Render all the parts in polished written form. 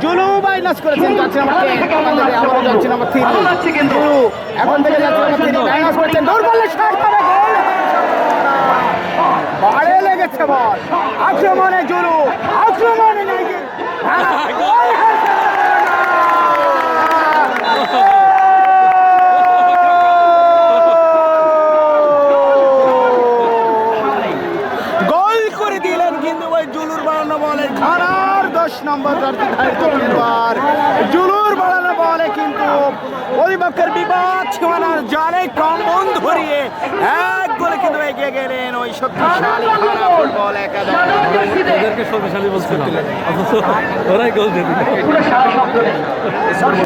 Zulu minus করেছেন, যাচ্ছে আমাকে আবারও যাচ্ছে নাম্বার 3 জুলু, এখন থেকে যাচ্ছে নাম্বার 3 মাইনাস করেছেন, দৌড় করলে শট করে গোল, বাড়ে লেগেছে বল, আক্রমণে জুলু, আক্রমণে গোল করে দিলেন কিন্তু ওই জুলুর বাড়ানো বলে খানার 10 নম্বর জার্সি ধারিত খেলোয়াড় জুলুর বাড়ানো বলে কিন্তু পরিপক্ষের বিবাদ সীমানার জালে কম্বন ধরিয়ে এক গোলে কিন্তু এগিয়ে গেলেন ওই শক্তিশালী খানা ফুটবল একাদশ। ওদেরকে শক্তিশালী বলছিল, ওরাই গোল দিয়ে দিল।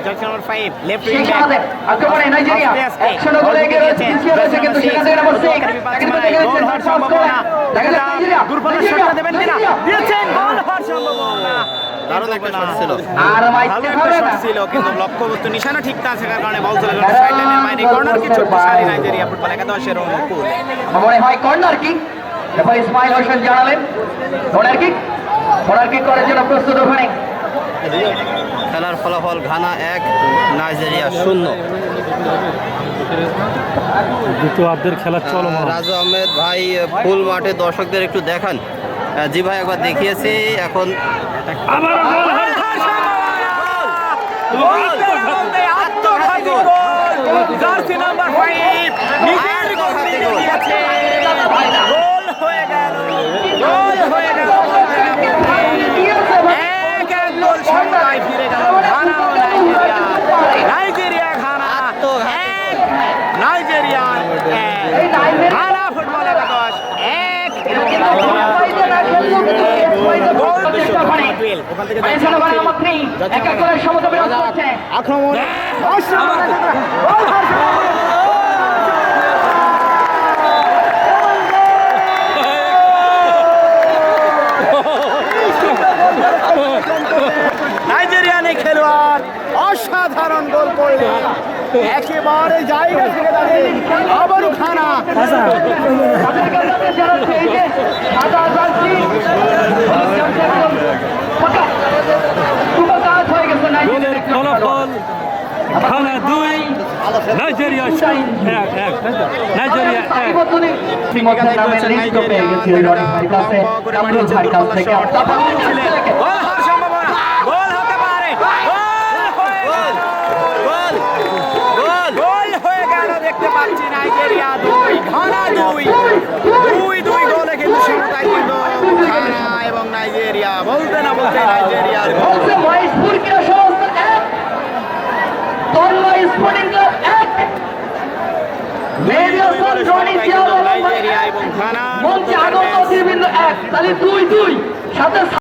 Jersey number 5 left wing back আক্রমণে নাইজেরিয়া একশো গোলে এগিয়ে রয়েছে, পিছিয়ে রয়েছে কিন্তু সেখান থেকে নাম্বার 6 গোল হওয়ার সম্ভাবনা, দুর্বল শটটা দেবেন কিনা, দিয়েছেন, গোল হওয়ার সম্ভাবনা, দারুণ একটা শট ছিল, আর ভালো একটা শট ছিল কিন্তু লক্ষ্যবস্তু নিশানা ঠিক না থাকার কারণে বল চলে গেল সাইড লাইনের বাইরে। কর্নার কি শক্তিশালী নাইজেরিয়া ফুটবল একাদশের অনুকূল, মনে হয় corner kick, referee Ismail Hossain জানালেন কর্নার কিক করার জন্য প্রস্তুত ওখানে। খেলার ফলাফল ঘানা 1 নাইজেরিয়া 0। দ্বিতীয়ার্ধের খেলা চলমান। রাজু আহমেদ ভাই ফুল মাঠে দর্শকদের একটু দেখান। জি ভাই একবার দেখিয়েছি, এখন আবার গোল হয়। জার্সি নাম্বার 5 নিজের গোল দিয়ে দিয়েছে, গোল হয়ে গেল, গোল হয়ে গেল, এক গোল সংখ্যায় ফিরে গেল ঘানা ও নাইজেরিয়া, নাইজেরিয়া ঘানা এক, নাইজেরিয়া ঘানা ফুটবল একাদশ এক। আক্রমণ নাইজেরিয়ানি খেলোয়াড় অসাধারণ গোল করলেন, একেবারে জায়গা থেকে দাঁড়িয়ে আবারও খানা গোলের ফলাফল ঘানা 2 নাইজেরিয়া 1। নাইজেরিয়া 1। গোল হওয়ার সম্ভাবনা, গোল হতে পারে, গোল হয়ে গেল, দেখতে পাচ্ছি নাইজেরিয়া 2 ঘানা 2 গোলে কিন্তু সমতায় কিন্তু ঘানা এবং নাইজেরিয়া, বলতে না বলতে নাইজেরিয়ার গোল। নাইজেরিয়া এবং ঘানা